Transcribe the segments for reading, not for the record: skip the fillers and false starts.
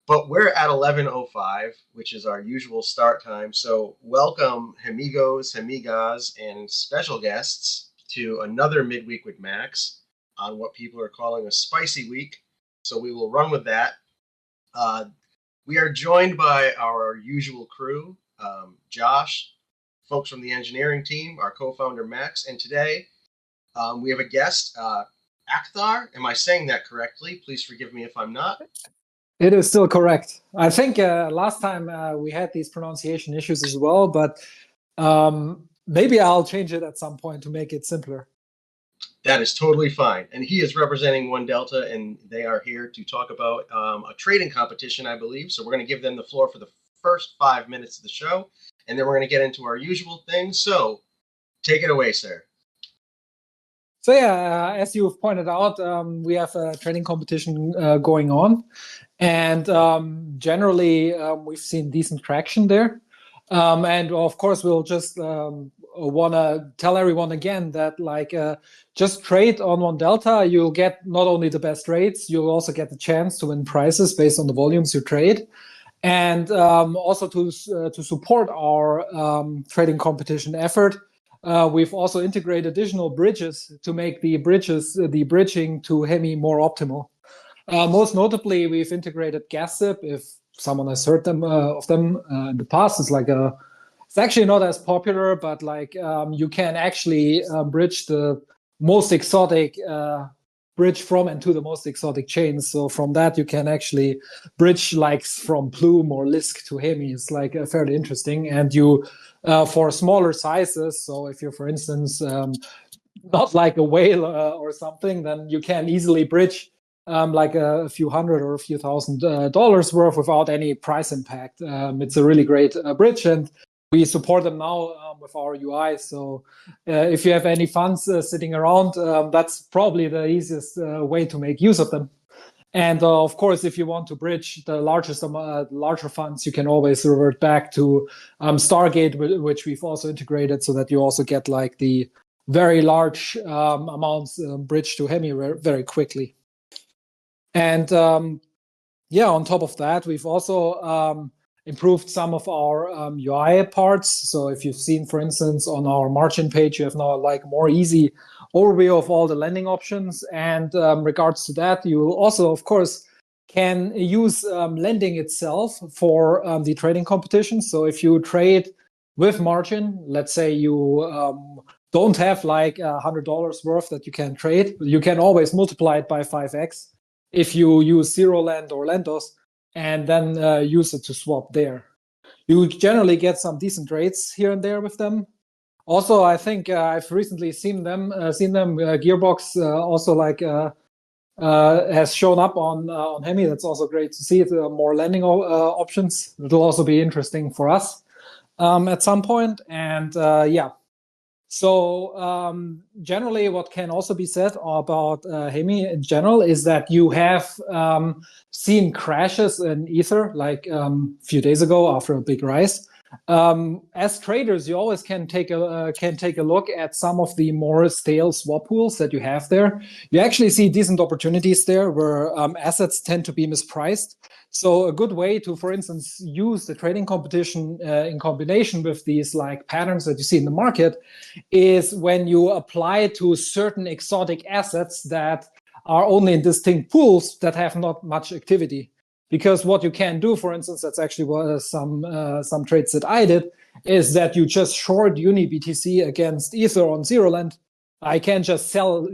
but we're at 11:05, which is our usual start time. So welcome, amigos, amigas, and special guests to another Midweek with Max on what people are calling a spicy week. So we will run with that. We are joined by our usual crew, Josh, folks from the engineering team, our co-founder Max, and today we have a guest, Akhtar. Am I saying that correctly? Please forgive me if I'm not. It is still correct. I think last time we had these pronunciation issues as well, but maybe I'll change it at some point to make it simpler. That is totally fine. And he is representing One Delta, and they are here to talk about a trading competition, I believe. So we're going to give them the floor for the first 5 minutes of the show, and then we're going to get into our usual things. So take it away, sir. So yeah, as you've pointed out, we have a trading competition going on, and generally we've seen decent traction there. And of course, we'll just want to tell everyone again that just trade on One Delta. You'll get not only the best rates, you'll also get the chance to win prizes based on the volumes you trade. And also to support our trading competition effort, we've also integrated additional bridges to make the bridging to Hemi more optimal. Most notably, we've integrated Gassip. If someone has heard of them in the past, it's actually not as popular, but you can actually bridge the most exotic bridge from and to the most exotic chains. So from that, you can actually bridge from Plume or Lisk to Hemi. It's fairly interesting. And you, for smaller sizes, so if you're, for instance, not like a whale or something, then you can easily bridge a few hundred or a few $1,000s worth without any price impact. It's a really great bridge, and we support them now with our UI. So if you have any funds sitting around, that's probably the easiest way to make use of them. And of course, if you want to bridge the larger funds, you can always revert back to Stargate, which we've also integrated, so that you also get the very large amounts bridged to Hemi very quickly. And on top of that, we've also improved some of our UI parts. So if you've seen, for instance, on our margin page, you have now more easy overview of all the lending options. And regards to that, you also, of course, can use lending itself for the trading competition. So if you trade with margin, let's say you don't have $100 worth that you can trade, you can always multiply it by 5x if you use Zero Lend or Lendos, and then use it to swap there. You generally get some decent rates here and there with them. Also, I think I've recently seen them. Gearbox also has shown up on Hemi. That's also great to see. More lending options. It'll also be interesting for us at some point. And So generally, what can also be said about Hemi in general is that you have seen crashes in Ether, a few days ago after a big rise. As traders, you always can take a look at some of the more stale swap pools that you have there. You actually see decent opportunities there where assets tend to be mispriced. So a good way to, for instance, use the trading competition in combination with these patterns that you see in the market is when you apply to certain exotic assets that are only in distinct pools that have not much activity. Because what you can do, for instance, that's actually what some trades that I did, is that you just short UniBTC against Ether on Zero Lend. I can just sell,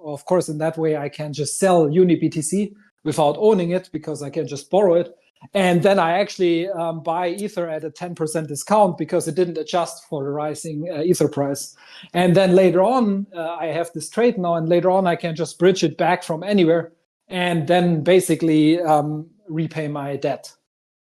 of course, in that way, I can just sell UniBTC without owning it because I can just borrow it. And then I actually buy Ether at a 10% discount because it didn't adjust for the rising Ether price. And then later on, I have this trade now, and later on, I can just bridge it back from anywhere and then basically repay my debt.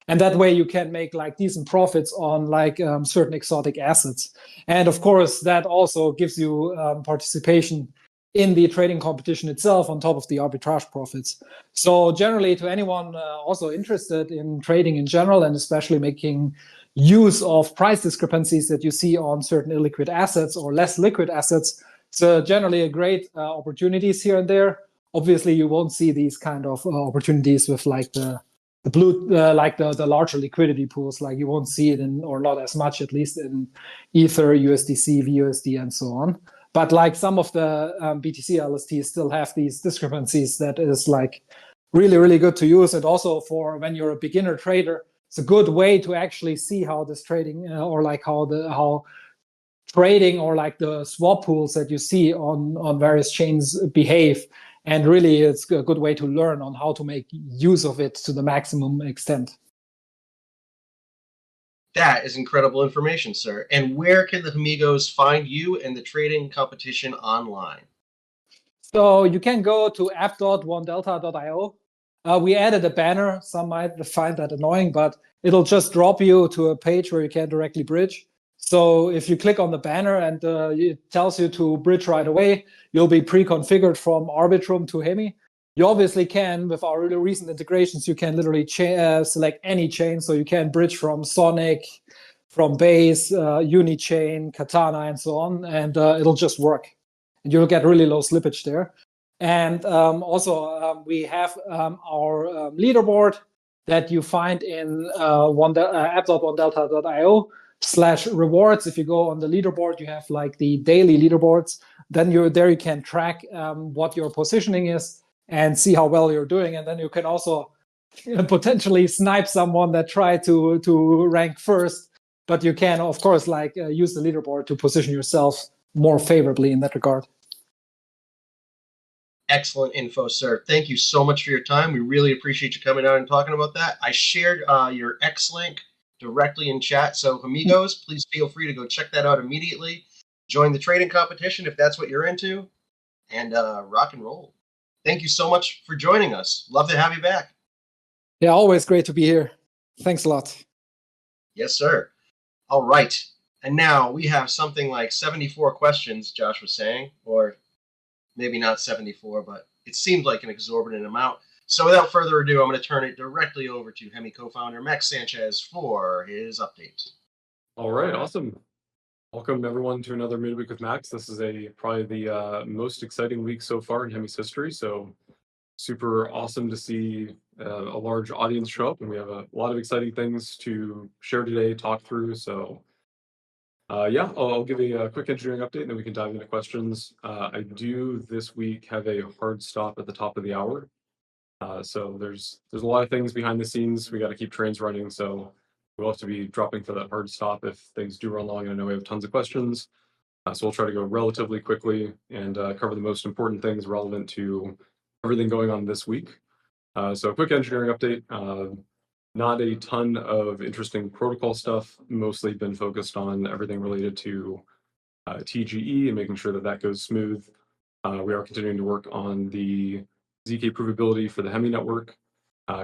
And that way you can make decent profits on certain exotic assets. And of course, that also gives you participation in the trading competition itself on top of the arbitrage profits. So generally, to anyone also interested in trading in general, and especially making use of price discrepancies that you see on certain illiquid assets or less liquid assets, so generally a great opportunities here and there. Obviously, you won't see these kind of opportunities with the the blue like the larger liquidity pools. Like you won't see it in, or not as much, at least in Ether, USDC, VUSD, and so on. But like some of the BTC LSTs still have these discrepancies that is like really, really good to use. And also for when you're a beginner trader, it's a good way to actually see how this trading or like how trading or like the swap pools that you see on various chains behave. And really, it's a good way to learn on how to make use of it to the maximum extent. That is incredible information, sir. And where can the amigos find you and the trading competition online? So you can go to app.onedelta.io. We added a banner. Some might find that annoying, but it'll just drop you to a page where you can directly bridge. So if you click on the banner and it tells you to bridge right away, you'll be pre-configured from Arbitrum to Hemi. You obviously can, with our really recent integrations, you can literally select any chain. So you can bridge from Sonic, from Base, Unichain, Katana, and so on, and it'll just work. And you'll get really low slippage there. And also, we have our leaderboard that you find in app.onedelta.io/rewards. If you go on the leaderboard, you have like the daily leaderboards. Then you can track what your positioning is and see how well you're doing. And then you can also potentially snipe someone that tried to rank first. But you can, of course, like use the leaderboard to position yourself more favorably in that regard. Excellent info, sir. Thank you so much for your time. We really appreciate you coming out and talking about that. I shared your X link directly in chat. So, amigos, please feel free to go check that out immediately. Join the trading competition if that's what you're into, and rock and roll. Thank you so much for joining us. Love to have you back. Yeah, always great to be here. Thanks a lot. Yes, sir. All right. And now we have something like 74 questions, Josh was saying, or maybe not 74, but it seemed like an exorbitant amount. So without further ado, I'm going to turn it directly over to Hemi co-founder Max Sanchez for his update. All right, awesome. Welcome everyone to another Midweek with Max. This is probably the most exciting week so far in Hemi's history. So super awesome to see a large audience show up, and we have a lot of exciting things to share today, talk through. So yeah, I'll give a quick engineering update, and then we can dive into questions. I do this week have a hard stop at the top of the hour. So there's a lot of things behind the scenes. We got to keep trains running, so we'll have to be dropping for that hard stop if things do run long. I know we have tons of questions, so we'll try to go relatively quickly and cover the most important things relevant to everything going on this week. So a quick engineering update. Not a ton of interesting protocol stuff, mostly been focused on everything related to TGE and making sure that that goes smooth. We are continuing to work on the ZK provability for the Hemi network,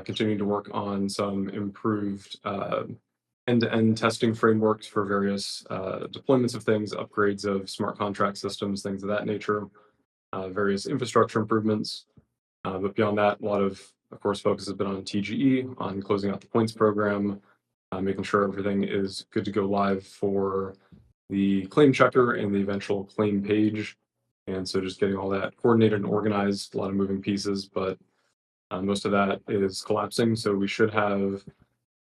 continuing to work on some improved end-to-end testing frameworks for various deployments of things, upgrades of smart contract systems, things of that nature, various infrastructure improvements. But beyond that, a lot of course, focus has been on TGE, on closing out the points program, making sure everything is good to go live for the claim checker and the eventual claim page. And so just getting all that coordinated and organized, a lot of moving pieces, but most of that is collapsing. So we should have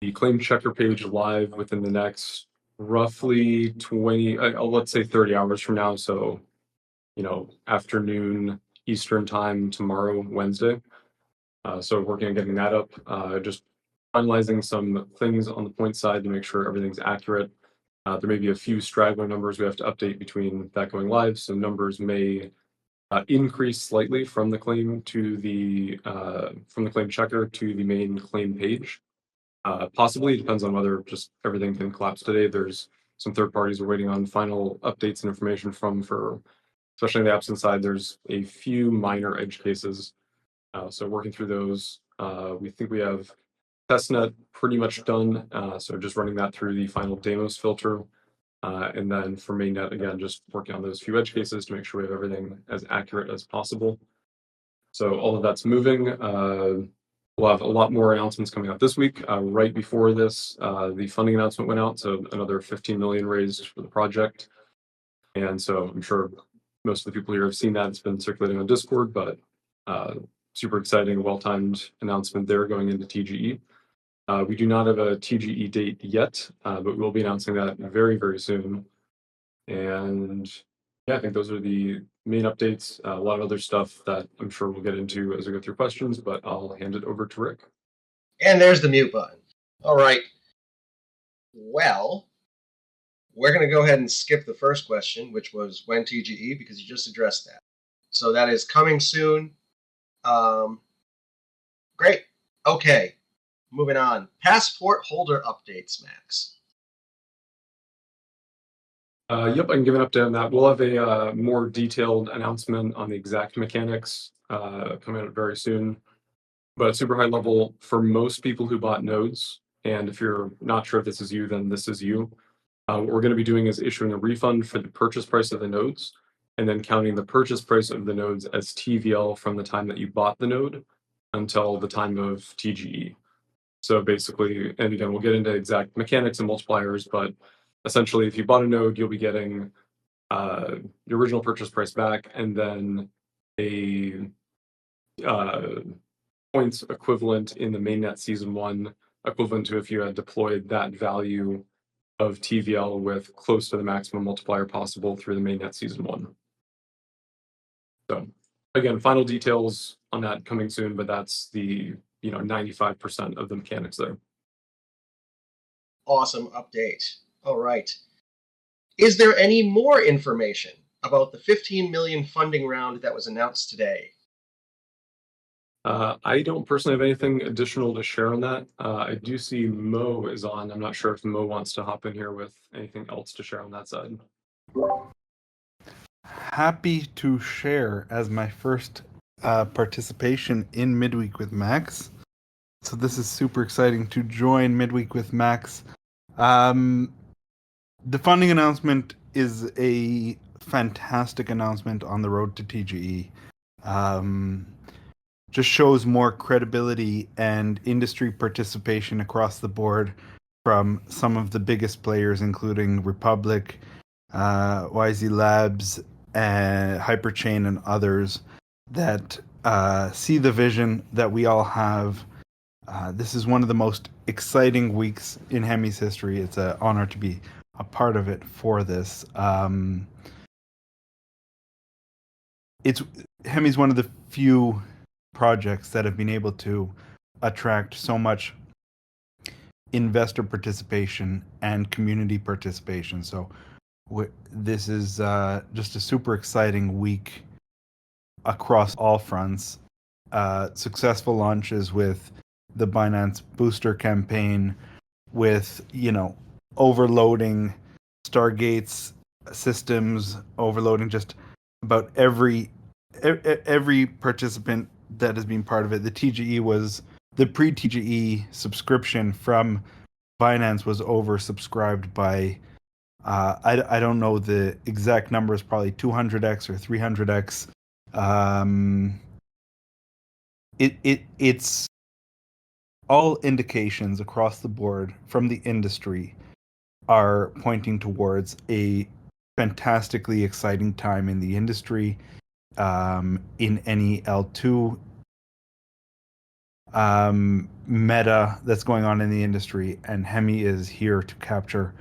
the claim checker page live within the next roughly 20, let's say 30 hours from now. So, afternoon Eastern time tomorrow, Wednesday. So working on getting that up, just finalizing some things on the point side to make sure everything's accurate. There may be a few straggler numbers we have to update between that going live. So numbers may increase slightly from the claim to the claim checker to the main claim page. Possibly, it depends on whether just everything can collapse today. There's some third parties we're waiting on final updates and information from for, especially on the absence side, there's a few minor edge cases. So working through those, we think we have Testnet pretty much done. So just running that through the final demos filter. And then for mainnet, again, just working on those few edge cases to make sure we have everything as accurate as possible. So all of that's moving. We'll have a lot more announcements coming out this week. Right before this, the funding announcement went out, so another 15 million raised for the project. And so I'm sure most of the people here have seen that. It's been circulating on Discord, but super exciting, well-timed announcement there going into TGE. We do not have a TGE date yet, but we'll be announcing that very, very soon. And yeah, I think those are the main updates. A lot of other stuff that I'm sure we'll get into as we go through questions, but I'll hand it over to Rick. And there's the mute button. All right. Well, we're going to go ahead and skip the first question, which was when TGE, because you just addressed that. So that is coming soon. Great. Okay. Moving on. Passport holder updates, Max. Yep, I can give an update on that. We'll have a more detailed announcement on the exact mechanics coming out very soon. But super high level for most people who bought nodes, and if you're not sure if this is you, then this is you. What we're going to be doing is issuing a refund for the purchase price of the nodes, and then counting the purchase price of the nodes as TVL from the time that you bought the node until the time of TGE. So basically, and again, we'll get into exact mechanics and multipliers, but essentially, if you bought a node, you'll be getting your original purchase price back, and then a points equivalent in the mainnet season 1, equivalent to if you had deployed that value of TVL with close to the maximum multiplier possible through the mainnet season 1. So again, final details on that coming soon, but that's the 95% of the mechanics there. Awesome update. All right. Is there any more information about the 15 million funding round that was announced today? I don't personally have anything additional to share on that. I do see Mo is on. I'm not sure if Mo wants to hop in here with anything else to share on that side. Happy to share as my first participation in Midweek with Max. So this is super exciting to join Midweek with Max. The funding announcement is a fantastic announcement on the road to TGE. Just shows more credibility and industry participation across the board from some of the biggest players, including Republic, YZ Labs, Hyperchain, and others that see the vision that we all have. This is one of the most exciting weeks in Hemi's history. It's an honor to be a part of it for this. Hemi's one of the few projects that have been able to attract so much investor participation and community participation. So this is just a super exciting week across all fronts. Successful launches with the Binance Booster campaign, with overloading Stargate's systems, overloading just about every participant that has been part of it. The TGE was the pre-TGE subscription from Binance was oversubscribed by I don't know the exact numbers, probably 200x or 300x. It's all indications across the board from the industry are pointing towards a fantastically exciting time in the industry, in any L2 meta that's going on in the industry, and Hemi is here to capture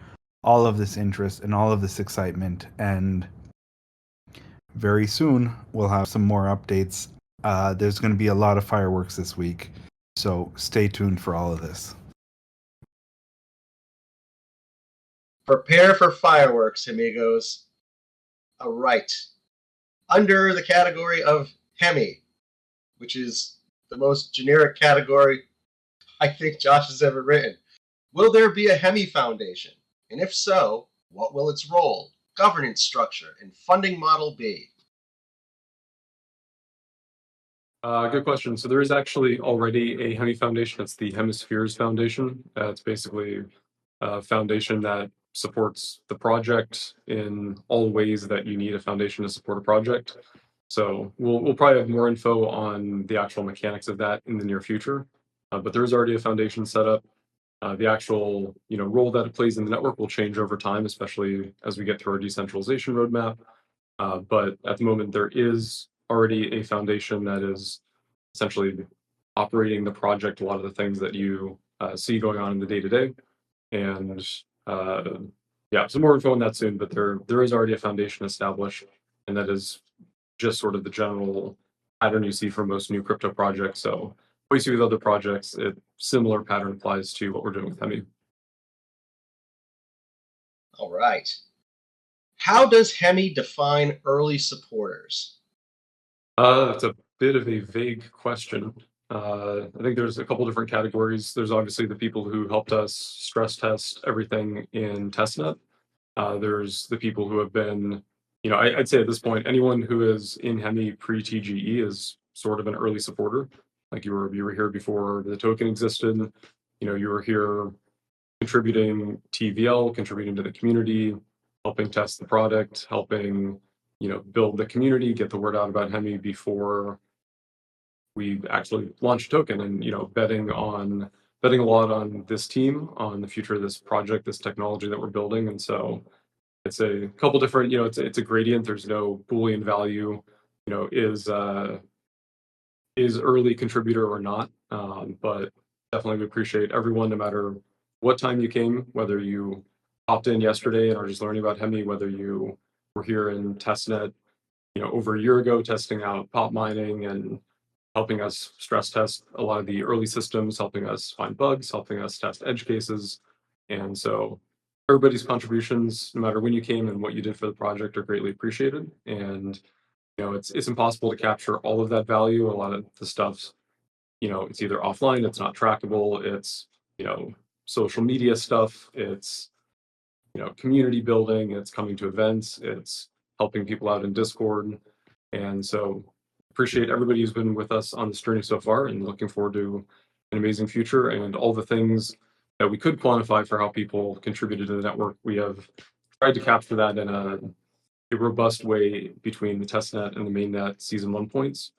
all of this interest and all of this excitement. And very soon we'll have some more updates. There's going to be a lot of fireworks this week, so stay tuned for all of this. Prepare for fireworks, amigos. All right. Under the category of Hemi, which is the most generic category I think Josh has ever written, will there be a Hemi Foundation? And if so, what will its role, governance structure, and funding model be? Good question. So there is actually already a Hemi Foundation. It's the Hemispheres Foundation. It's basically a foundation that supports the project in all ways that you need a foundation to support a project. So we'll probably have more info on the actual mechanics of that in the near future. But there is already a foundation set up. The actual role that it plays in the network will change over time, especially as we get through our decentralization roadmap. But at the moment, there is already a foundation that is essentially operating the project. A lot of the things that you see going on in the day-to-day. And yeah, some more info on that soon, but there is already a foundation established, and that is just sort of the general pattern you see for most new crypto projects. So what you see with other projects, similar pattern applies to what we're doing with Hemi. All right. How does Hemi define early supporters? It's a bit of a vague question. I think there's a couple different categories. There's obviously the people who helped us stress test everything in Testnet. There's the people who have been, I'd say at this point, anyone who is in Hemi pre-TGE is sort of an early supporter. Like you were here before the token existed. You were here contributing TVL, contributing to the community, helping test the product, helping build the community, get the word out about Hemi before we actually launch a token, and betting a lot on this team, on the future of this project, this technology that we're building. And so it's a couple different, it's a gradient. There's no Boolean value, is early contributor or not. But definitely we appreciate everyone, no matter what time you came, whether you popped in yesterday and are just learning about Hemi, whether you were here in Testnet, over a year ago, testing out pop mining and helping us stress test a lot of the early systems, helping us find bugs, helping us test edge cases. And so everybody's contributions, no matter when you came and what you did for the project, are greatly appreciated. And it's impossible to capture all of that value. A lot of the stuff's, it's either offline, it's not trackable, it's social media stuff, it's community building, it's coming to events, it's helping people out in Discord. And so appreciate everybody who's been with us on this journey so far, and looking forward to an amazing future and all the things that we could quantify for how people contributed to the network. We have tried to capture that in a robust way between the testnet and the mainnet season 1 points.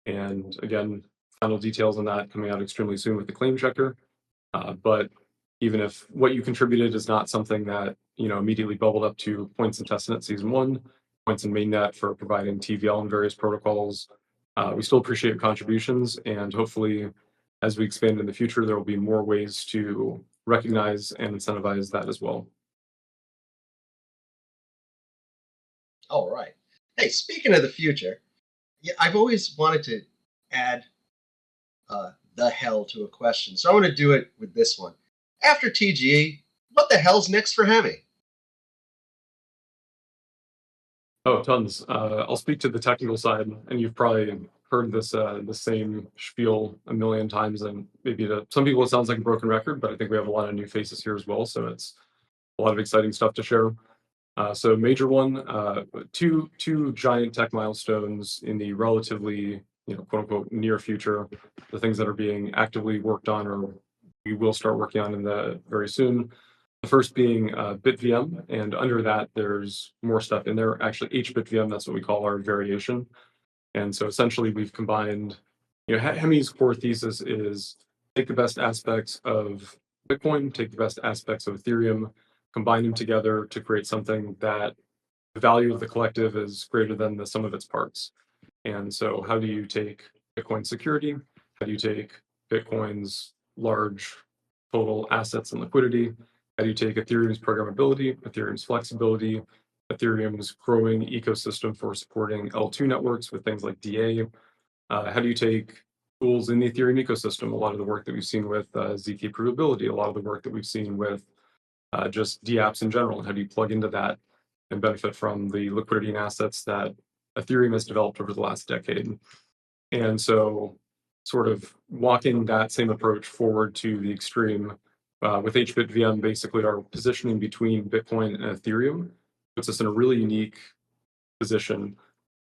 And again, final details on that coming out extremely soon with the claim checker. But even if what you contributed is not something that immediately bubbled up to points in testnet season 1, points in mainnet for providing TVL and various protocols, we still appreciate your contributions, and hopefully as we expand in the future, there will be more ways to recognize and incentivize that as well. All right. Hey, speaking of the future, I've always wanted to add the hell to a question, so I'm going to do it with this one. After TGE, what the hell's next for Hemi? Oh, tons. I'll speak to the technical side, and you've probably heard this the same spiel a million times, and maybe to some people it sounds like a broken record, but I think we have a lot of new faces here as well, so it's a lot of exciting stuff to share. So major one, two giant tech milestones in the relatively, quote unquote, near future, the things that are being actively worked on or we will start working on in the very soon. The first being BitVM, and under that there's more stuff in there. Actually, HBitVM, that's what we call our variation. And so essentially we've combined, Hemi's core thesis is take the best aspects of Bitcoin, take the best aspects of Ethereum, combine them together to create something that the value of the collective is greater than the sum of its parts. And so how do you take Bitcoin security? How do you take Bitcoin's large total assets and liquidity? How do you take Ethereum's programmability, Ethereum's flexibility, Ethereum's growing ecosystem for supporting L2 networks with things like DA? How do you take tools in the Ethereum ecosystem? A lot of the work that we've seen with ZK provability, a lot of the work that we've seen with just dApps in general. How do you plug into that and benefit from the liquidity and assets that Ethereum has developed over the last decade? And so sort of walking that same approach forward to the extreme with HBitVM, basically our positioning between Bitcoin and Ethereum puts us in a really unique position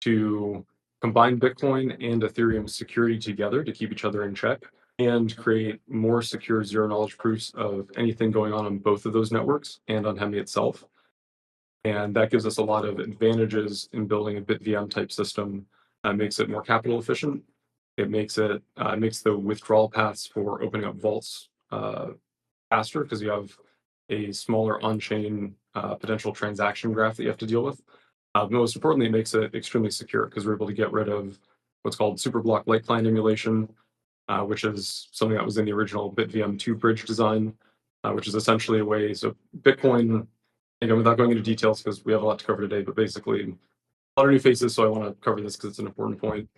to combine Bitcoin and Ethereum security together to keep each other in check and create more secure zero knowledge proofs of anything going on both of those networks and on Hemi itself. And that gives us a lot of advantages in building a BitVM type system. Makes it more capital efficient. It makes the withdrawal paths for opening up vaults faster, because you have a smaller on-chain potential transaction graph that you have to deal with. Most importantly, it makes it extremely secure, because we're able to get rid of what's called superblock light client emulation. which is something that was in the original BitVM2 bridge design, which is essentially a way. So Bitcoin, again, without going into details because we have a lot to cover today, but basically a lot of new faces, so I want to cover this because it's an important point.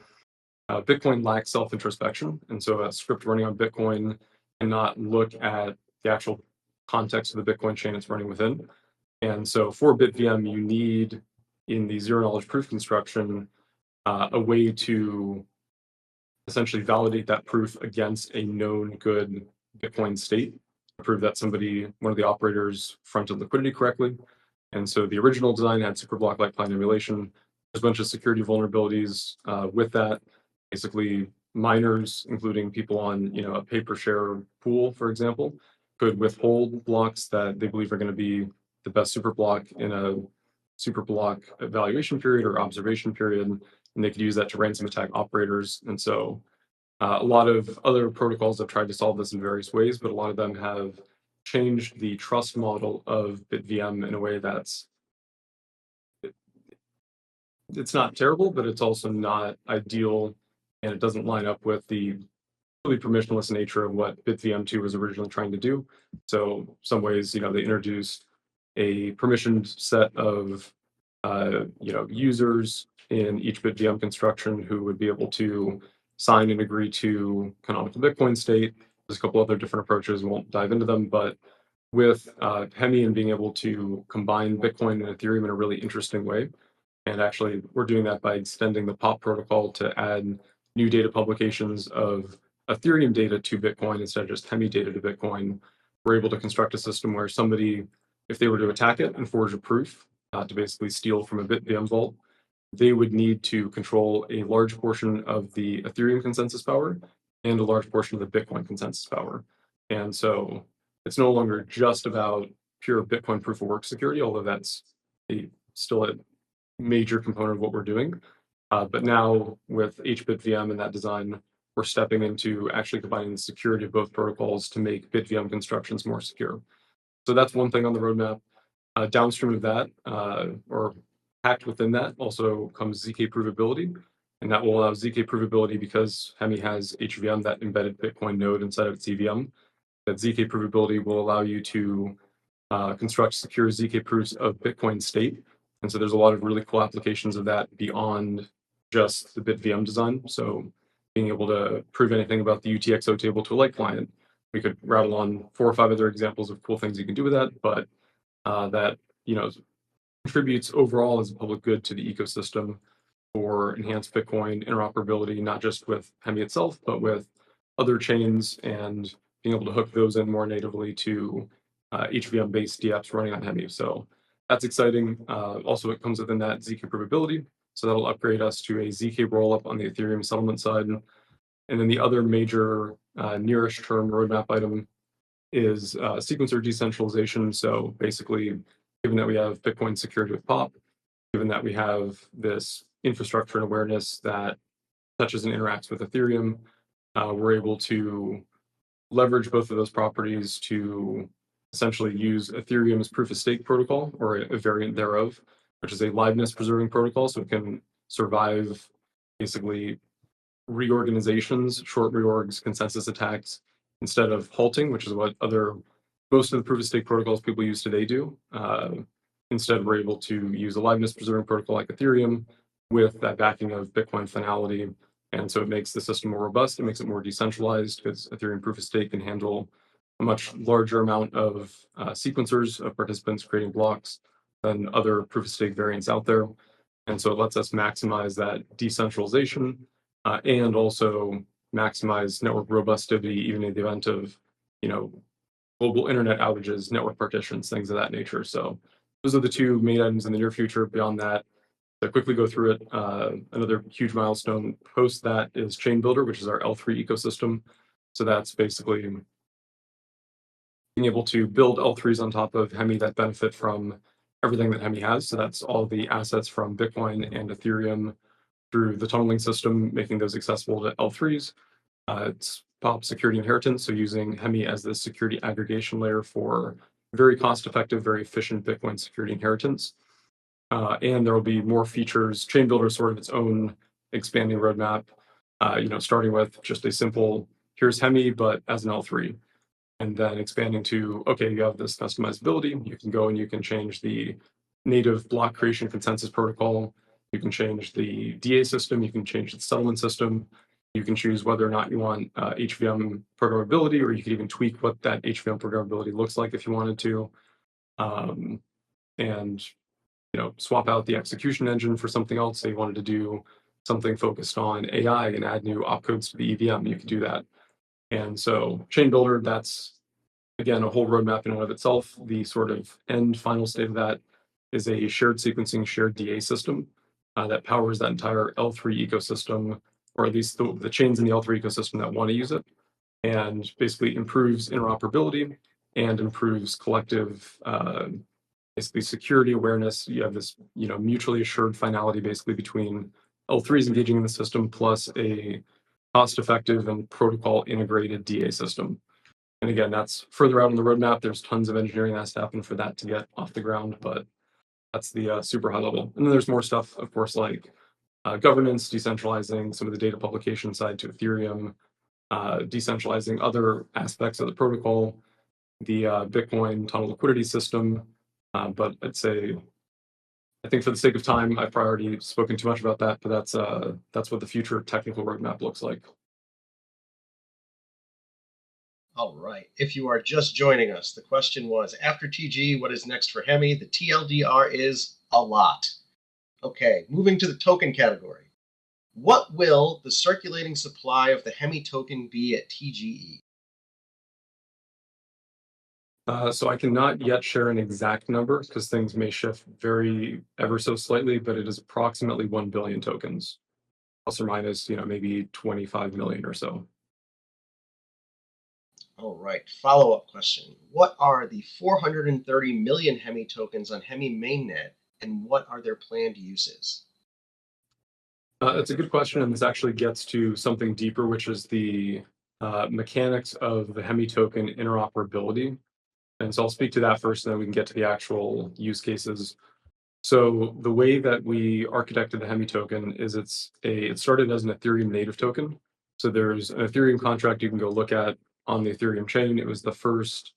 Bitcoin lacks self-introspection, and so a script running on Bitcoin cannot look at the actual context of the Bitcoin chain it's running within. And so for BitVM, you need, in the zero-knowledge proof construction, a way to essentially validate that proof against a known good Bitcoin state to prove that one of the operators fronted liquidity correctly. And so the original design had superblock-like client emulation. There's a bunch of security vulnerabilities with that. Basically, miners, including people on a paper share pool, for example, could withhold blocks that they believe are going to be the best superblock in a superblock evaluation period or observation period, and they could use that to ransom attack operators. And so a lot of other protocols have tried to solve this in various ways, but a lot of them have changed the trust model of BitVM in a way that's it's not terrible, but it's also not ideal, and it doesn't line up with the really permissionless nature of what BitVM2 was originally trying to do. So some ways, they introduced a permissioned set of users in each BitVM construction who would be able to sign and agree to canonical Bitcoin state. There's a couple other different approaches. We won't dive into them, but with Hemi and being able to combine Bitcoin and Ethereum in a really interesting way. And actually, we're doing that by extending the POP protocol to add new data publications of Ethereum data to Bitcoin instead of just Hemi data to Bitcoin. We're able to construct a system where somebody, if they were to attack it and forge a proof to basically steal from a BitVM vault, they would need to control a large portion of the Ethereum consensus power and a large portion of the Bitcoin consensus power. And so it's no longer just about pure Bitcoin proof of work security, although that's still a major component of what we're doing. But now with HBitVM and that design, we're stepping into actually combining the security of both protocols to make BitVM constructions more secure. So that's one thing on the roadmap. Downstream of that, or packed within that, also comes ZK provability. And that will allow ZK provability because Hemi has HVM, that embedded Bitcoin node inside of its EVM. That ZK provability will allow you to construct secure ZK proofs of Bitcoin state. And so there's a lot of really cool applications of that beyond just the BitVM design. So being able to prove anything about the UTXO table to a light client, we could rattle on 4 or 5 other examples of cool things you can do with that, but that contributes overall as a public good to the ecosystem for enhanced Bitcoin interoperability, not just with Hemi itself, but with other chains and being able to hook those in more natively to HVM-based DApps running on Hemi. So that's exciting. Also, it comes within that ZK provability. So that'll upgrade us to a ZK rollup on the Ethereum settlement side. And then the other major nearest term roadmap item is sequencer decentralization. So basically, given that we have Bitcoin security with POP, given that we have this infrastructure and awareness that touches and interacts with Ethereum, we're able to leverage both of those properties to essentially use Ethereum's proof of stake protocol, or a variant thereof, which is a liveness preserving protocol. So it can survive basically reorganizations, short reorgs, consensus attacks, instead of halting, which is what most of the proof of stake protocols people use today do. Instead, we're able to use a liveness preserving protocol like Ethereum with that backing of Bitcoin finality. And so it makes the system more robust. It makes it more decentralized because Ethereum proof of stake can handle a much larger amount of sequencers of participants creating blocks than other proof of stake variants out there. And so it lets us maximize that decentralization and also maximize network robustity, even in the event of, global internet outages, network partitions, things of that nature. So those are the 2 main items in the near future. Beyond that, to quickly go through it, another huge milestone post that is Chain Builder, which is our L3 ecosystem. So that's basically being able to build L3s on top of Hemi that benefit from everything that Hemi has. So that's all the assets from Bitcoin and Ethereum through the tunneling system, making those accessible to L3s. It's POP security inheritance, so using Hemi as the security aggregation layer for very cost-effective, very efficient Bitcoin security inheritance. And there will be more features. Chain Builder is sort of its own expanding roadmap, starting with just a simple here's Hemi, but as an L3. And then expanding to, okay, you have this customizability. You can go and you can change the native block creation consensus protocol. You can change the DA system. You can change the settlement system. You can choose whether or not you want HVM programmability, or you could even tweak what that HVM programmability looks like if you wanted to. And swap out the execution engine for something else. Say you wanted to do something focused on AI and add new opcodes to the EVM, you could do that. And so Chain Builder, that's again a whole roadmap in and of itself. The sort of end final state of that is a shared sequencing, shared DA system that powers that entire L3 ecosystem, or at least the chains in the L3 ecosystem that want to use it, and basically improves interoperability and improves collective basically security awareness. You have this mutually assured finality basically between L3s engaging in the system plus a cost-effective and protocol integrated DA system. And again, that's further out on the roadmap. There's tons of engineering that has to happen for that to get off the ground, but that's the super high level. And then there's more stuff, of course, like governance, decentralizing some of the data publication side to Ethereum, decentralizing other aspects of the protocol, the Bitcoin tunnel liquidity system. But I'd say, I think for the sake of time, I've probably already spoken too much about that, but that's what the future technical roadmap looks like. All right. If you are just joining us, the question was, after TG, what is next for Hemi? The TLDR is a lot. Okay, moving to the token category. What will the circulating supply of the Hemi token be at TGE? So I cannot yet share an exact number because things may shift ever so slightly, but it is approximately 1 billion tokens, plus or minus, maybe 25 million or so. All right, follow-up question. What are the 430 million Hemi tokens on Hemi mainnet, and what are their planned uses? That's a good question, and this actually gets to something deeper, which is the mechanics of the Hemi token interoperability. And so I'll speak to that first, and then we can get to the actual use cases. So the way that we architected the Hemi token is it started as an Ethereum native token. So there's an Ethereum contract you can go look at on the Ethereum chain. It was the first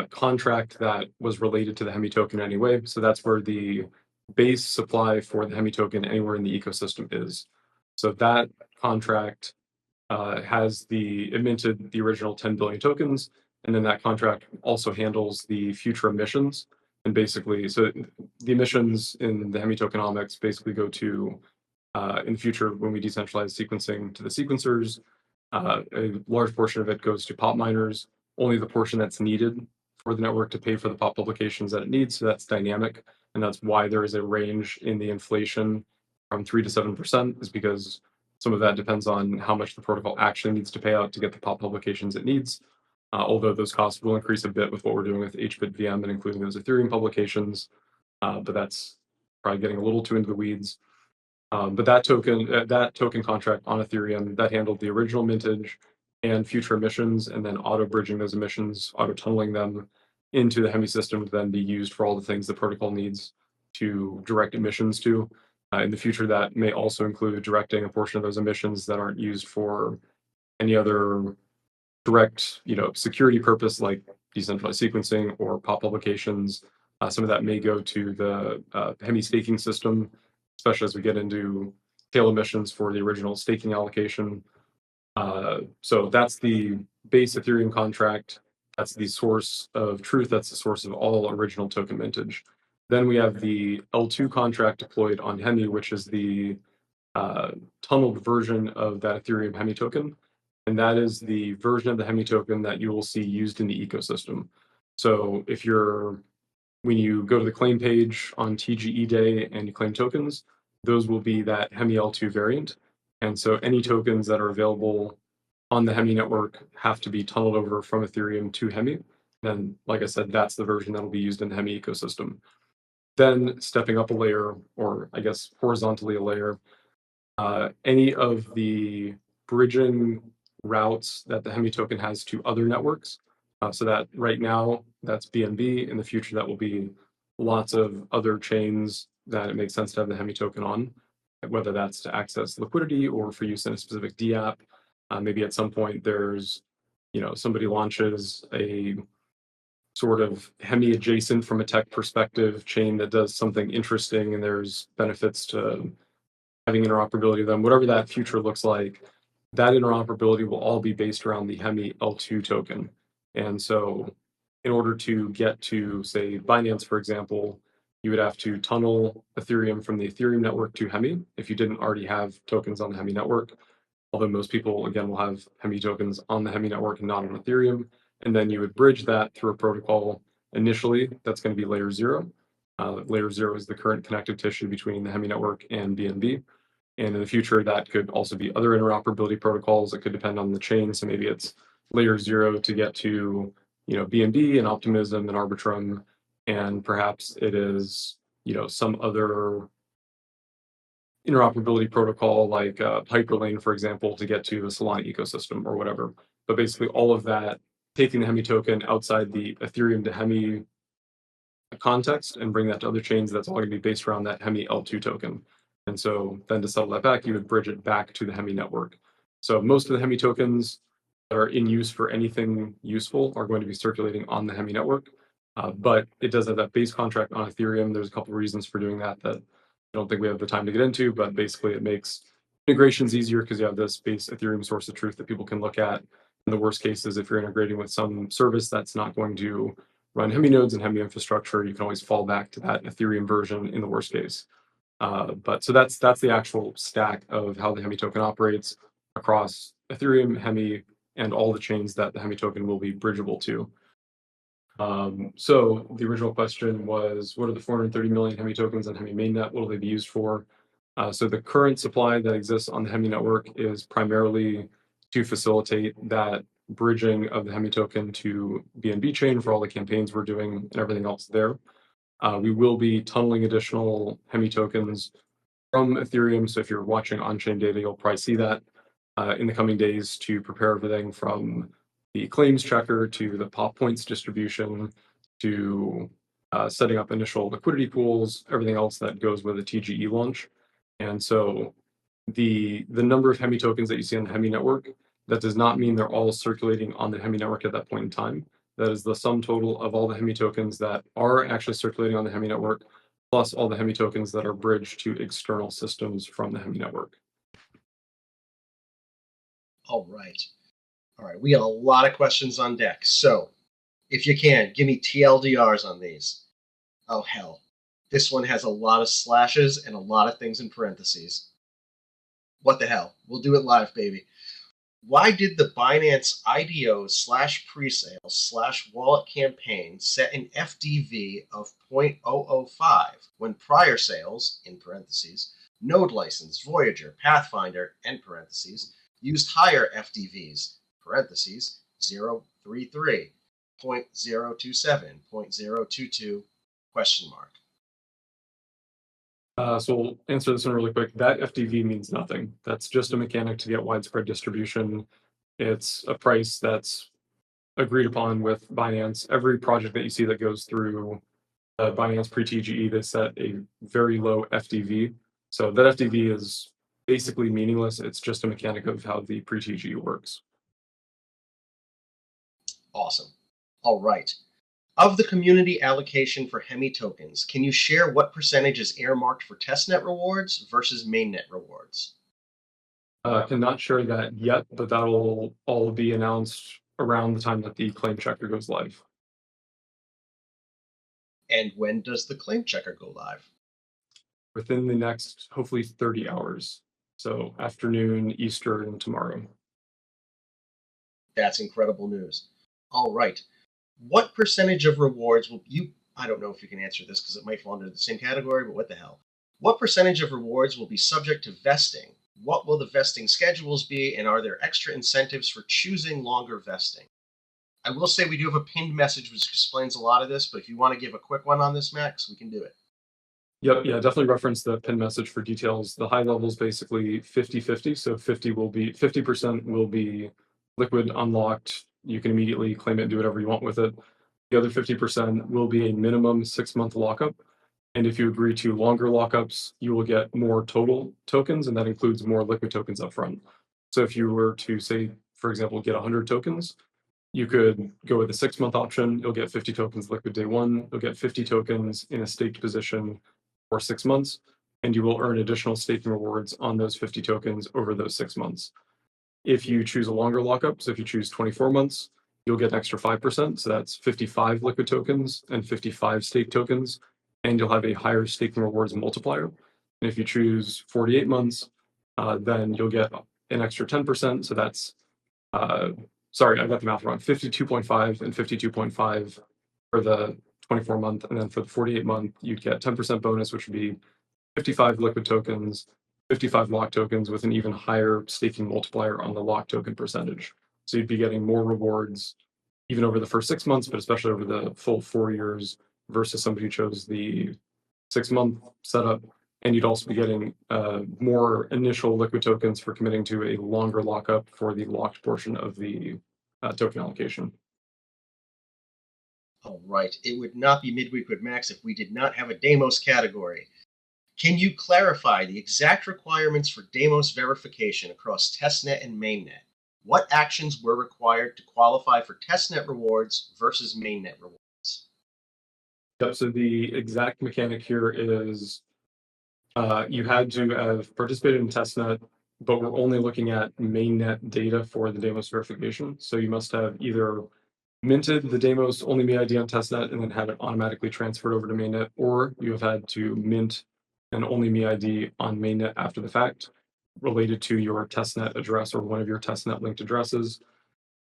contract that was related to the Hemi token anyway. So that's where the base supply for the Hemi token anywhere in the ecosystem is. So that contract it minted the original 10 billion tokens, and then that contract also handles the future emissions. And basically, so the emissions in the Hemi tokenomics basically go to, in the future, when we decentralize sequencing to the sequencers, a large portion of it goes to pop miners, only the portion that's needed for the network to pay for the pop publications that it needs. So that's dynamic. And that's why there is a range in the inflation from 3 to 7%, is because some of that depends on how much the protocol actually needs to pay out to get the pop publications it needs. Although those costs will increase a bit with what we're doing with HBIT VM and including those Ethereum publications. But that's probably getting a little too into the weeds. But that token contract on Ethereum that handled the original mintage and future emissions, and then auto bridging those emissions, auto tunneling them into the Hemi system to then be used for all the things the protocol needs to direct emissions to. In the future, that may also include directing a portion of those emissions that aren't used for any other direct, security purpose like decentralized sequencing or pop publications. Some of that may go to the Hemi staking system, especially as we get into tail emissions for the original staking allocation. So that's the base Ethereum contract. That's the source of truth. That's the source of all original token mintage. Then we have the L2 contract deployed on Hemi, which is the tunneled version of that Ethereum Hemi token. And that is the version of the Hemi token that you will see used in the ecosystem. So when you go to the claim page on TGE day and you claim tokens, those will be that Hemi L2 variant. And so any tokens that are available on the Hemi network have to be tunneled over from Ethereum to Hemi. Then, like I said, that's the version that will be used in the Hemi ecosystem. Then stepping up a layer, or I guess horizontally a layer, any of the bridging routes that the Hemi token has to other networks. So that right now, that's BNB. In the future, that will be lots of other chains that it makes sense to have the Hemi token on, whether that's to access liquidity or for use in a specific DApp. Maybe at some point there's, somebody launches a sort of Hemi adjacent from a tech perspective chain that does something interesting, and there's benefits to having interoperability with them. Whatever that future looks like, that interoperability will all be based around the Hemi L2 token. And so in order to get to, say, Binance, for example, you would have to tunnel Ethereum from the Ethereum network to Hemi if you didn't already have tokens on the Hemi network. Although most people, again, will have Hemi tokens on the Hemi network and not on Ethereum. And then you would bridge that through a protocol initially that's going to be layer 0. Layer 0 is the current connective tissue between the Hemi network and BNB. And in the future, that could also be other interoperability protocols. It could depend on the chain. So maybe it's layer 0 to get to, BNB and Optimism and Arbitrum, and perhaps it is, some other interoperability protocol like Hyperchain, for example, to get to the Solana ecosystem or whatever. But basically, all of that, taking the Hemi token outside the Ethereum to Hemi context and bring that to other chains, that's all going to be based around that Hemi L2 token. And so then to settle that back, you would bridge it back to the Hemi network. So most of the Hemi tokens that are in use for anything useful are going to be circulating on the Hemi network. But it does have that base contract on Ethereum. There's a couple of reasons for doing that I don't think we have the time to get into, but basically it makes integrations easier because you have this base Ethereum source of truth that people can look at. In the worst cases, if you're integrating with some service that's not going to run Hemi nodes and Hemi infrastructure, you can always fall back to that Ethereum version in the worst case. But so that's the actual stack of how the Hemi token operates across Ethereum, Hemi, and all the chains that the Hemi token will be bridgeable to. So the original question was, what are the 430 million Hemi tokens on Hemi mainnet? What will they be used for? So the current supply that exists on the Hemi network is primarily to facilitate that bridging of the Hemi token to BNB chain for all the campaigns we're doing and everything else there. We will be tunneling additional Hemi tokens from Ethereum. So if you're watching on-chain data, you'll probably see that in the coming days to prepare everything from the claims checker to the pop points distribution to setting up initial liquidity pools, everything else that goes with a TGE launch. And so the number of Hemi tokens that you see on the Hemi network, that does not mean they're all circulating on the Hemi network at that point in time. That is the sum total of all the Hemi tokens that are actually circulating on the Hemi network, plus all the Hemi tokens that are bridged to external systems from the Hemi network. All right. We got a lot of questions on deck. So if you can, give me TLDRs on these. Oh, hell. This one has a lot of slashes and a lot of things in parentheses. What the hell? We'll do it live, baby. Why did the Binance IDO / presale / wallet campaign set an FDV of 0.005 when prior sales, in parentheses, Node License, Voyager, Pathfinder, end parentheses, used higher FDVs, parentheses, 0.33, 0.027, 0.022, question mark. So we'll answer this one really quick. That FDV means nothing. That's just a mechanic to get widespread distribution. It's a price that's agreed upon with Binance. Every project that you see that goes through Binance pre-TGE, they set a very low FDV. So that FDV is basically meaningless. It's just a mechanic of how the pre-TGE works. Awesome. All right. Of the community allocation for Hemi tokens, can you share what percentage is earmarked for testnet rewards versus mainnet rewards? Cannot share that yet, but that'll all be announced around the time that the claim checker goes live. And when does the claim checker go live? Within the next, hopefully, 30 hours. So afternoon, Eastern, tomorrow. That's incredible news. All right. What percentage of rewards will you, I don't know if you can answer this because it might fall under the same category, but what the hell? What percentage of rewards will be subject to vesting? What will the vesting schedules be? And are there extra incentives for choosing longer vesting? I will say we do have a pinned message which explains a lot of this, but if you want to give a quick one on this, Max, we can do it. Yep, yeah, definitely reference the pin message for details. The high level is basically 50-50. So 50% will be liquid unlocked. You can immediately claim it and do whatever you want with it. The other 50% will be a minimum 6-month lockup. And if you agree to longer lockups, you will get more total tokens, and that includes more liquid tokens upfront. So if you were to say, for example, get 100 tokens, you could go with the 6-month option. You'll get 50 tokens liquid day one. You'll get 50 tokens in a staked position for 6 months, and you will earn additional staking rewards on those 50 tokens over those 6 months. If you choose a longer lockup, so if you choose 24 months, you'll get an extra 5%. So that's 55 liquid tokens and 55 stake tokens, and you'll have a higher staking rewards multiplier. And if you choose 48 months, then you'll get an extra 10%. So that's, sorry, I got the math wrong, 52.5 and 52.5 for the 24 month. And then for the 48 month, you'd get 10% bonus, which would be 55 liquid tokens, 55 lock tokens with an even higher staking multiplier on the lock token percentage. So you'd be getting more rewards even over the first 6 months, but especially over the full 4 years versus somebody who chose the 6-month setup. And you'd also be getting more initial liquid tokens for committing to a longer lockup for the locked portion of the token allocation. All right. It would not be Midweek with Max if we did not have a Deimos category. Can you clarify the exact requirements for Deimos verification across Testnet and Mainnet? What actions were required to qualify for Testnet rewards versus Mainnet rewards? Yep, so the exact mechanic here is you had to have participated in Testnet, but we're only looking at mainnet data for the Deimos verification. So you must have either minted the Deimos only me ID on Testnet and then had it automatically transferred over to mainnet, or you have had to mint an only me ID on mainnet after the fact related to your testnet address or one of your testnet linked addresses.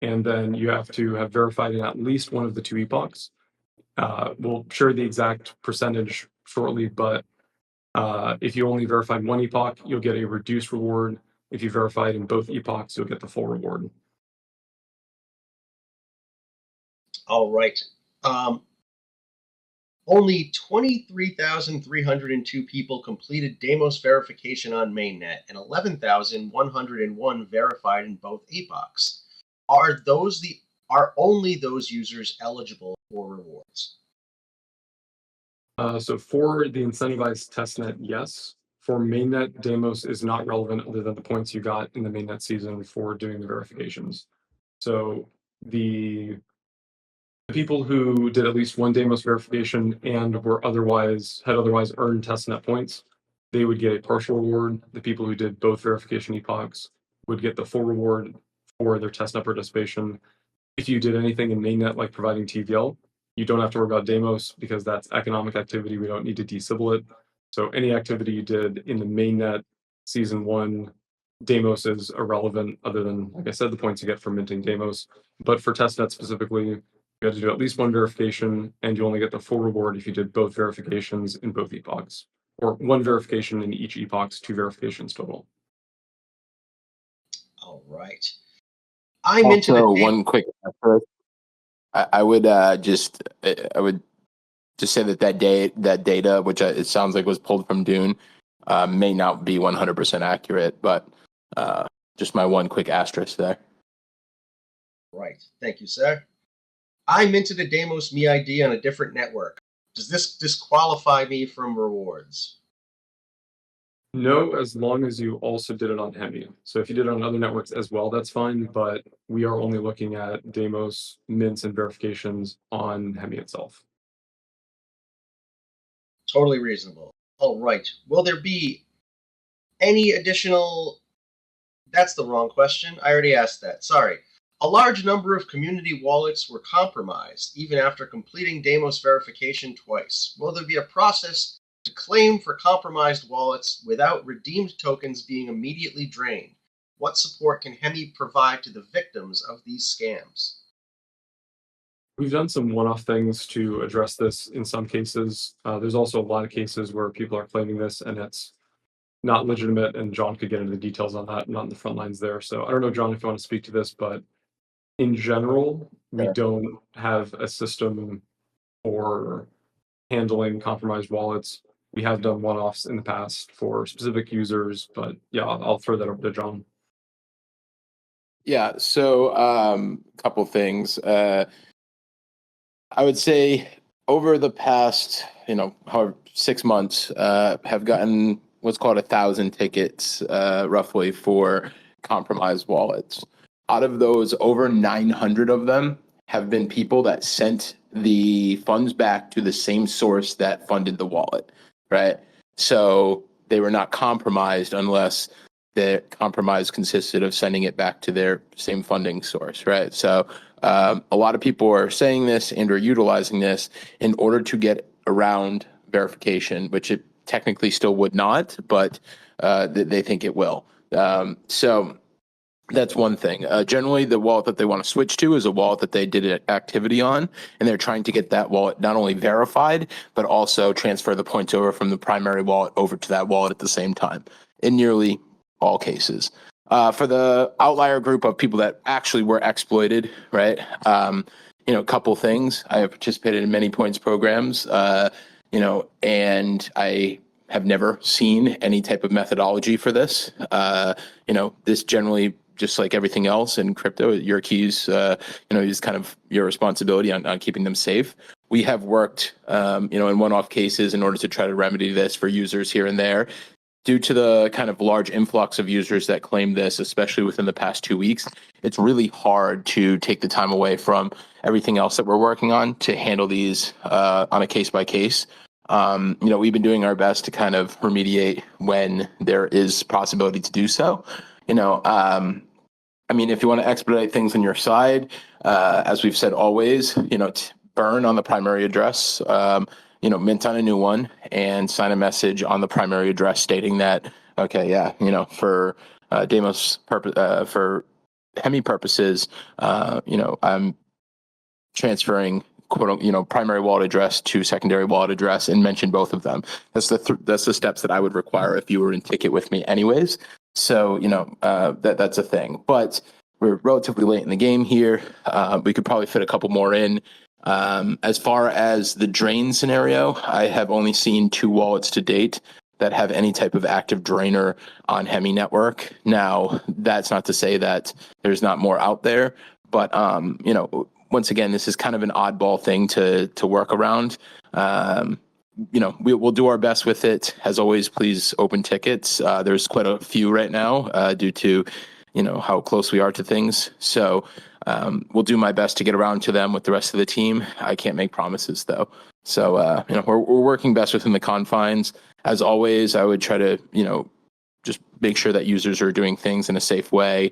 And then you have to have verified in at least one of the 2 epochs. We'll share the exact percentage shortly, but if you only verified one epoch, you'll get a reduced reward. If you verified in both epochs, you'll get the full reward. All right. Only 23,302 people completed Deimos verification on mainnet, and 11,101 verified in both epochs. Are only those users eligible for rewards? So for the incentivized testnet, yes. For mainnet, Deimos is not relevant other than the points you got in the mainnet season for doing the verifications. So the people who did at least one Deimos verification and were had otherwise earned testnet points, they would get a partial reward. The people who did both verification epochs would get the full reward for their testnet participation. If you did anything in mainnet like providing TVL, you don't have to worry about Deimos because that's economic activity. We don't need to disable it. So any activity you did in the mainnet season 1, Deimos is irrelevant other than, like I said, the points you get from minting Deimos. But for testnet specifically, you have to do at least one verification, and you only get the full reward if you did both verifications in both epochs, or one verification in each epochs, 2 verifications total. All right. I mentioned Also, one quick effort. I would just say that data, which it sounds like was pulled from Dune, may not be 100% accurate, but just my one quick asterisk there. Right. Thank you, sir. I minted a Deimos me ID on a different network. Does this disqualify me from rewards? No, as long as you also did it on Hemi. So if you did it on other networks as well, that's fine, but we are only looking at Deimos mints and verifications on Hemi itself. Totally reasonable. All right. Will there be any additional... That's the wrong question. I already asked that. Sorry. A large number of community wallets were compromised, even after completing Deimos verification twice. Will there be a process to claim for compromised wallets without redeemed tokens being immediately drained? What support can Hemi provide to the victims of these scams? We've done some one-off things to address this in some cases. There's also a lot of cases where people are claiming this and it's not legitimate, and John could get into the details on that, not in the front lines there. So I don't know, John, if you want to speak to this, but in general, we don't have a system for handling compromised wallets. We have done one-offs in the past for specific users, but yeah, I'll throw that over to John. Yeah, so a couple things. I would say over the past, however, 6 months, have gotten what's called 1,000 tickets, roughly, for compromised wallets. Out of those, over 900 of them have been people that sent the funds back to the same source that funded the wallet, right? So they were not compromised unless the compromise consisted of sending it back to their same funding source, right? So a lot of people are saying this and are utilizing this in order to get around verification, which it technically still would not, but they think it will. So that's one thing. Generally, the wallet that they want to switch to is a wallet that they did an activity on, and they're trying to get that wallet not only verified, but also transfer the points over from the primary wallet over to that wallet at the same time, in nearly all cases. For the outlier group of people that actually were exploited, right? A couple things. I have participated in many points programs, and I have never seen any type of methodology for this. This generally, just like everything else in crypto, your keys, is kind of your responsibility on keeping them safe. We have worked, in one-off cases in order to try to remedy this for users here and there. Due to the kind of large influx of users that claim this, especially within the past 2 weeks, it's really hard to take the time away from everything else that we're working on to handle these on a case by case. We've been doing our best to kind of remediate when there is possibility to do so. If you want to expedite things on your side, as we've said always, burn on the primary address, mint on a new one, and sign a message on the primary address stating that, for Demos purpose, for Hemi purposes, I'm transferring primary wallet address to secondary wallet address, and mention both of them. That's the steps that I would require if you were in ticket with me anyways. So, that's a thing, but we're relatively late in the game here. We could probably fit a couple more in. As far as the drain scenario, I have only seen 2 wallets to date that have any type of active drainer on Hemi network. Now, that's not to say that there's not more out there, but, once again, this is kind of an oddball thing to work around. We'll do our best with it. As always, please open tickets. There's quite a few right now due to, how close we are to things. So we'll do my best to get around to them with the rest of the team. I can't make promises though. So, we're working best within the confines. As always, I would try to, just make sure that users are doing things in a safe way.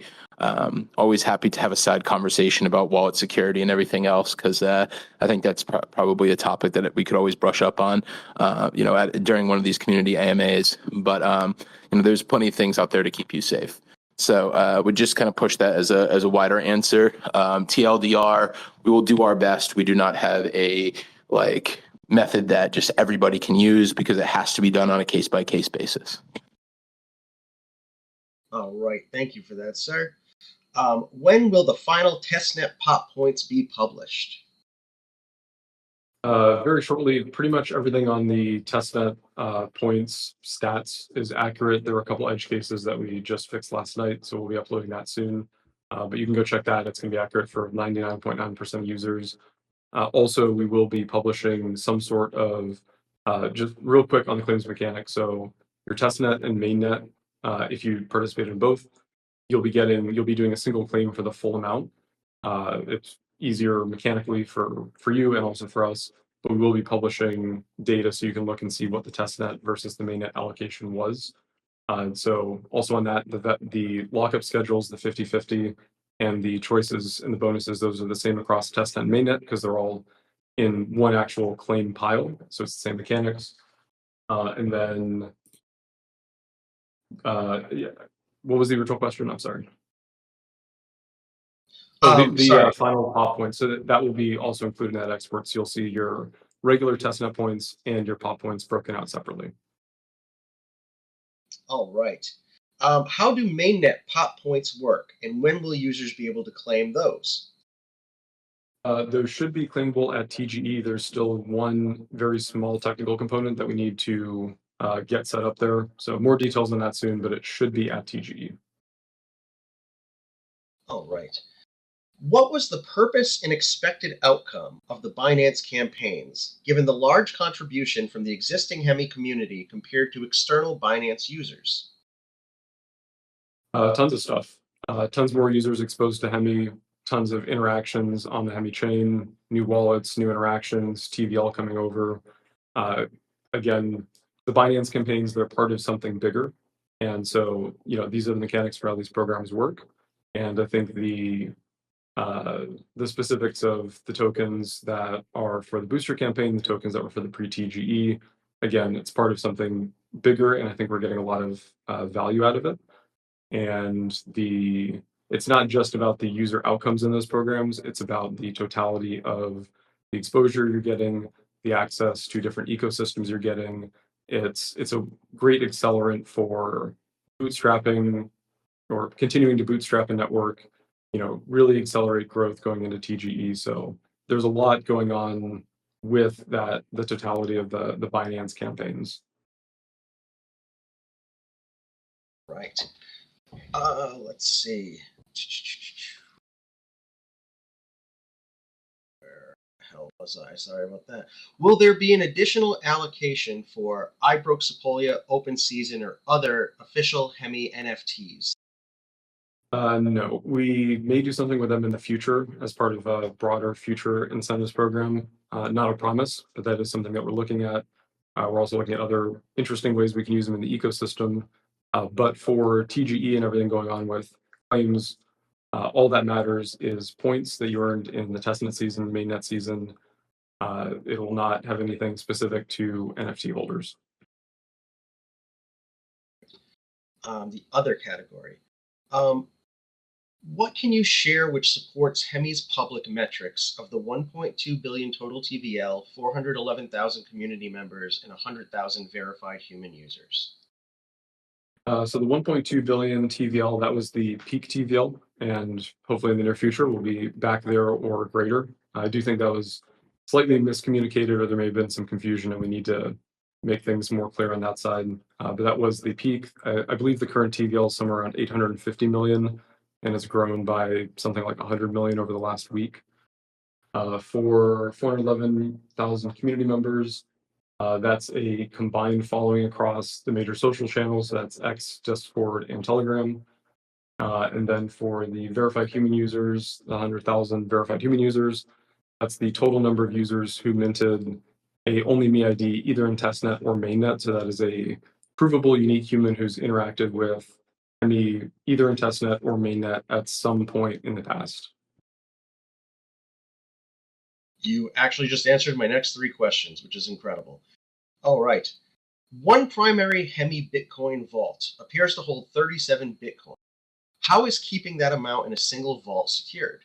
Always happy to have a side conversation about wallet security and everything else, because I think that's probably a topic that we could always brush up on, during one of these community AMAs. But there's plenty of things out there to keep you safe. So we just kind of push that as a wider answer. TLDR, we will do our best. We do not have a method that just everybody can use, because it has to be done on a case by case basis. All right, thank you for that, sir. When will the final testnet pop points be published? Very shortly. Pretty much everything on the testnet points stats is accurate. There were a couple edge cases that we just fixed last night, so we'll be uploading that soon. But you can go check that. It's going to be accurate for 99.9% of users. Also, we will be publishing some sort of, just real quick on the claims mechanics. So your testnet and mainnet, if you participate in both, you'll be doing a single claim for the full amount. It's easier mechanically for you and also for us, but we will be publishing data so you can look and see what the testnet versus the mainnet allocation was. So also on that, the lockup schedules, the 50-50, and the choices and the bonuses, those are the same across testnet and mainnet, because they're all in one actual claim pile. So it's the same mechanics. And then, what was the original question? I'm sorry. The final pop points. So that will be also included in that export. So you'll see your regular testnet points and your pop points broken out separately. All right. How do mainnet pop points work, and when will users be able to claim those? Those should be claimable at TGE. There's still one very small technical component that we need to get set up there. So more details on that soon, but it should be at TGE. All right. What was the purpose and expected outcome of the Binance campaigns, given the large contribution from the existing Hemi community compared to external Binance users? Tons of stuff. Tons more users exposed to Hemi, tons of interactions on the Hemi chain, new wallets, new interactions, TVL coming over. Again, the Binance campaigns, they're part of something bigger. And so, these are the mechanics for how these programs work. And I think the specifics of the tokens that are for the booster campaign, the tokens that were for the pre-TGE, again, it's part of something bigger, and I think we're getting a lot of value out of it. And it's not just about the user outcomes in those programs, it's about the totality of the exposure you're getting, the access to different ecosystems you're getting. It's a great accelerant for bootstrapping or continuing to bootstrap a network, really accelerate growth going into TGE. So there's a lot going on with that, the totality of the Binance campaigns. Right. Let's see. Where the hell was I? Sorry about that. Will there be an additional allocation for I Broke Sepolia, Open Season, or other official Hemi NFTs? No, we may do something with them in the future as part of a broader future incentives program. Not a promise, but that is something that we're looking at. We're also looking at other interesting ways we can use them in the ecosystem. But for TGE and everything going on with claims, all that matters is points that you earned in the testnet season, mainnet season. It will not have anything specific to NFT holders. The other category. What can you share which supports Hemi's public metrics of the 1.2 billion total TVL, 411,000 community members, and 100,000 verified human users? So the 1.2 billion TVL, that was the peak TVL, and hopefully in the near future we'll be back there or greater. I do think that was slightly miscommunicated, or there may have been some confusion, and we need to make things more clear on that side. But that was the peak. I believe the current TVL is somewhere around 850 million, and it's grown by something like 100 million over the last week. For 411,000 community members, that's a combined following across the major social channels. So that's X, Discord, and Telegram. And then for the verified human users, the 100,000 verified human users, that's the total number of users who minted a only me ID either in testnet or mainnet. So that is a provable unique human who's interacted with me either in testnet or mainnet at some point in the past. You actually just answered my next three questions, which is incredible. All right. One primary Hemi Bitcoin vault appears to hold 37 Bitcoin. How is keeping that amount in a single vault secured?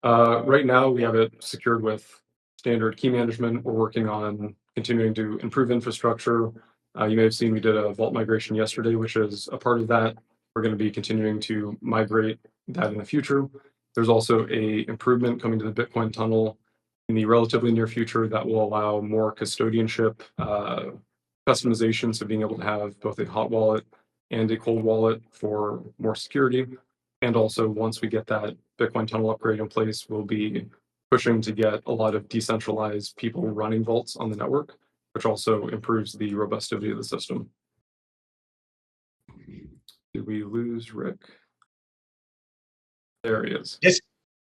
Right now, we have it secured with standard key management. We're working on continuing to improve infrastructure. You may have seen we did a vault migration yesterday, which is a part of that. We're going to be continuing to migrate that in the future. There's also a improvement coming to the Bitcoin tunnel in the relatively near future that will allow more custodianship customization, so being able to have both a hot wallet and a cold wallet for more security. And also, once we get that Bitcoin tunnel upgrade in place, we'll be pushing to get a lot of decentralized people running vaults on the network, which also improves the robustity of the system. Did we lose Rick? There he is.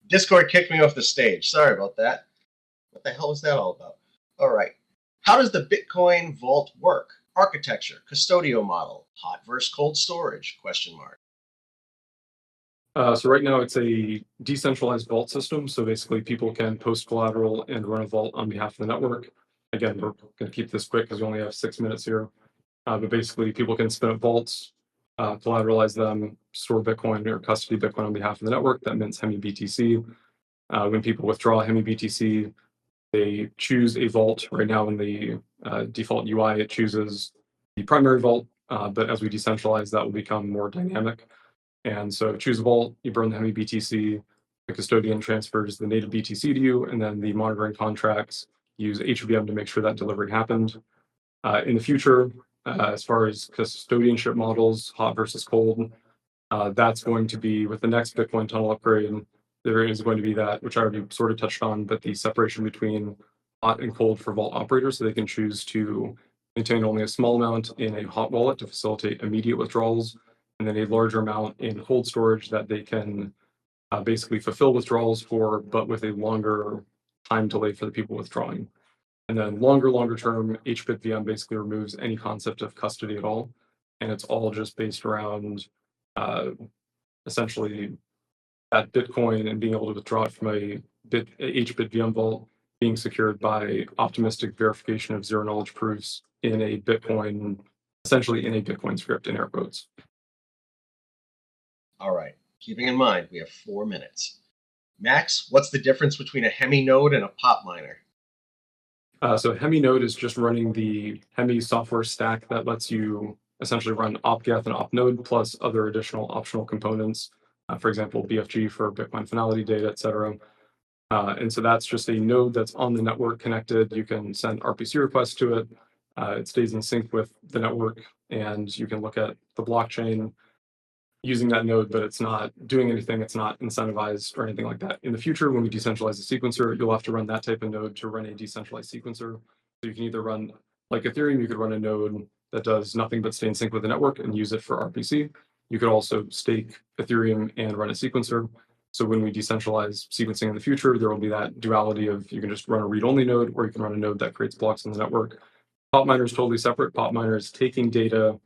Discord kicked me off the stage. Sorry about that. What the hell is that all about? All right. How does the Bitcoin vault work? Architecture, custodial model, hot versus cold storage, question mark. So right now it's a decentralized vault system. So basically people can post collateral and run a vault on behalf of the network. Again, we're going to keep this quick because we only have 6 minutes here. But basically people can spin up vaults, collateralize them, store Bitcoin or custody Bitcoin on behalf of the network. That mints Hemi BTC. When people withdraw Hemi BTC, they choose a vault. Right now in the default UI, it chooses the primary vault. But as we decentralize, that will become more dynamic. And so choose a vault, you burn the Hemi BTC, the custodian transfers the native BTC to you, and then the monitoring contracts use HVM to make sure that delivery happened. In the future, as far as custodianship models, hot versus cold, that's going to be with the next Bitcoin tunnel upgrade. There is going to be that, which I already sort of touched on, but the separation between hot and cold for vault operators, so they can choose to maintain only a small amount in a hot wallet to facilitate immediate withdrawals, and then a larger amount in cold storage that they can basically fulfill withdrawals for, but with a longer time delay for the people withdrawing. And then longer term, HBitVM basically removes any concept of custody at all. And it's all just based around essentially that Bitcoin and being able to withdraw it from a HBitVM vault being secured by optimistic verification of zero knowledge proofs in a Bitcoin, essentially in a Bitcoin script, in air quotes. All right. Keeping in mind, we have 4 minutes. Max, what's the difference between a Hemi node and a pop miner? So Hemi node is just running the Hemi software stack that lets you essentially run opgeth and opnode plus other additional optional components. For example, BFG for Bitcoin finality data, etc. And so that's just a node that's on the network connected. You can send RPC requests to it. It stays in sync with the network, and you can look at the blockchain using that node, but it's not doing anything. It's not incentivized or anything like that. In the future, when we decentralize the sequencer, you'll have to run that type of node to run a decentralized sequencer. So you can either run, like Ethereum, you could run a node that does nothing but stay in sync with the network and use it for RPC. You could also stake Ethereum and run a sequencer. So when we decentralize sequencing in the future, there will be that duality of you can just run a read-only node, or you can run a node that creates blocks in the network. Pop miner is totally separate. Pop miner is taking data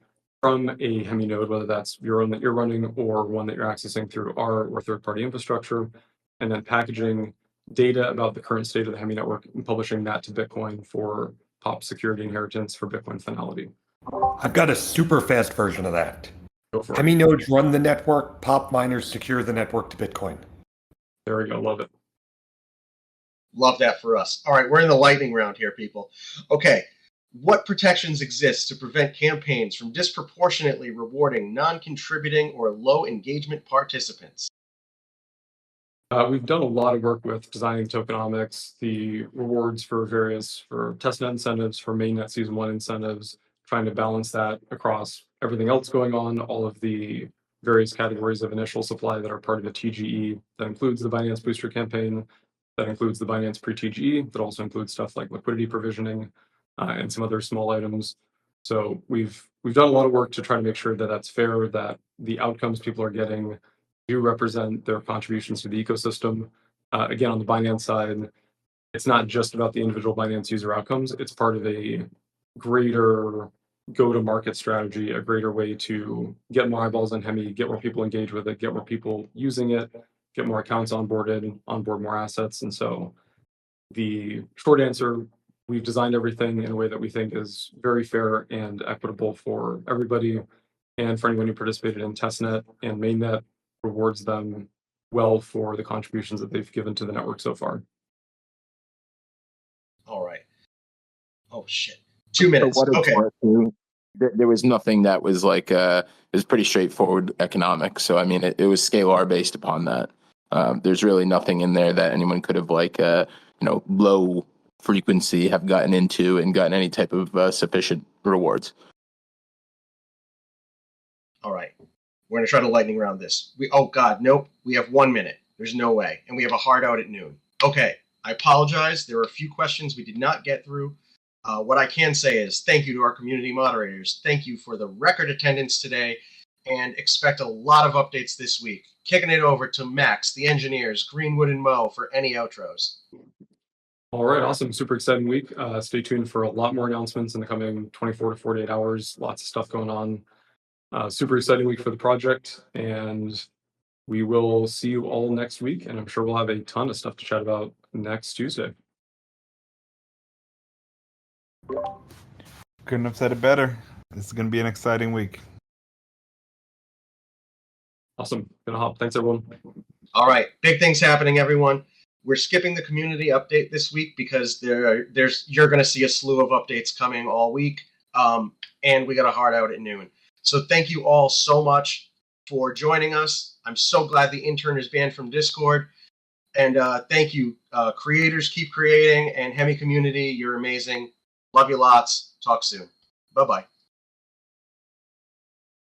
from a Hemi node, whether that's your own that you're running or one that you're accessing through our or third-party infrastructure, and then packaging data about the current state of the Hemi network and publishing that to Bitcoin for POP security inheritance for Bitcoin finality. I've got a super fast version of that. Go for Hemi it. nodes run the network, pop miners secure the network to Bitcoin. There we go. Love it. Love that for us. All right, we're in the lightning round here, people. Okay, what protections exist to prevent campaigns from disproportionately rewarding non-contributing or low engagement participants? We've done a lot of work with designing tokenomics, the rewards for testnet incentives, for mainnet season 1 incentives, trying to balance that across everything else going on, all of the various categories of initial supply that are part of a TGE. That includes the Binance Booster campaign, that includes the Binance pre-TGE, that also includes stuff like liquidity provisioning and some other small items. So we've done a lot of work to try to make sure that that's fair, that the outcomes people are getting do represent their contributions to the ecosystem. Again, on the Binance side, it's not just about the individual Binance user outcomes. It's part of a greater go-to-market strategy, a greater way to get more eyeballs on Hemi, get more people engaged with it, get more people using it, get more accounts onboarded, onboard more assets. And so the short answer, we've designed everything in a way that we think is very fair and equitable for everybody. And for anyone who participated in testnet and mainnet, rewards them well for the contributions that they've given to the network so far. All right. Oh, shit. 2 minutes. For what it's Okay. worth, there was nothing that was like, it was pretty straightforward economics. So, I mean, it was scalar based upon that. There's really nothing in there that anyone could have low frequency have gotten into and gotten any type of sufficient rewards. All right. We're going to try to lightning round this. Oh, God, nope. We have 1 minute. There's no way. And we have a hard out at noon. Okay. I apologize. There are a few questions we did not get through. What I can say is thank you to our community moderators. Thank you for the record attendance today, and expect a lot of updates this week. Kicking it over to Max, the engineers, Greenwood, and Mo for any outros. All right, awesome. Super exciting week. Stay tuned for a lot more announcements in the coming 24 to 48 hours. Lots of stuff going on. Super exciting week for the project, and we will see you all next week. And I'm sure we'll have a ton of stuff to chat about next Tuesday. Couldn't have said it better. This is going to be an exciting week. Awesome. Gonna hop. Thanks, everyone. All right. Big things happening, everyone. We're skipping the community update this week because you're going to see a slew of updates coming all week. And we got a hard out at noon. So thank you all so much for joining us. I'm so glad the intern is banned from Discord. And thank you, creators. Keep creating. And Hemi community, you're amazing. Love you lots. Talk soon. Bye-bye.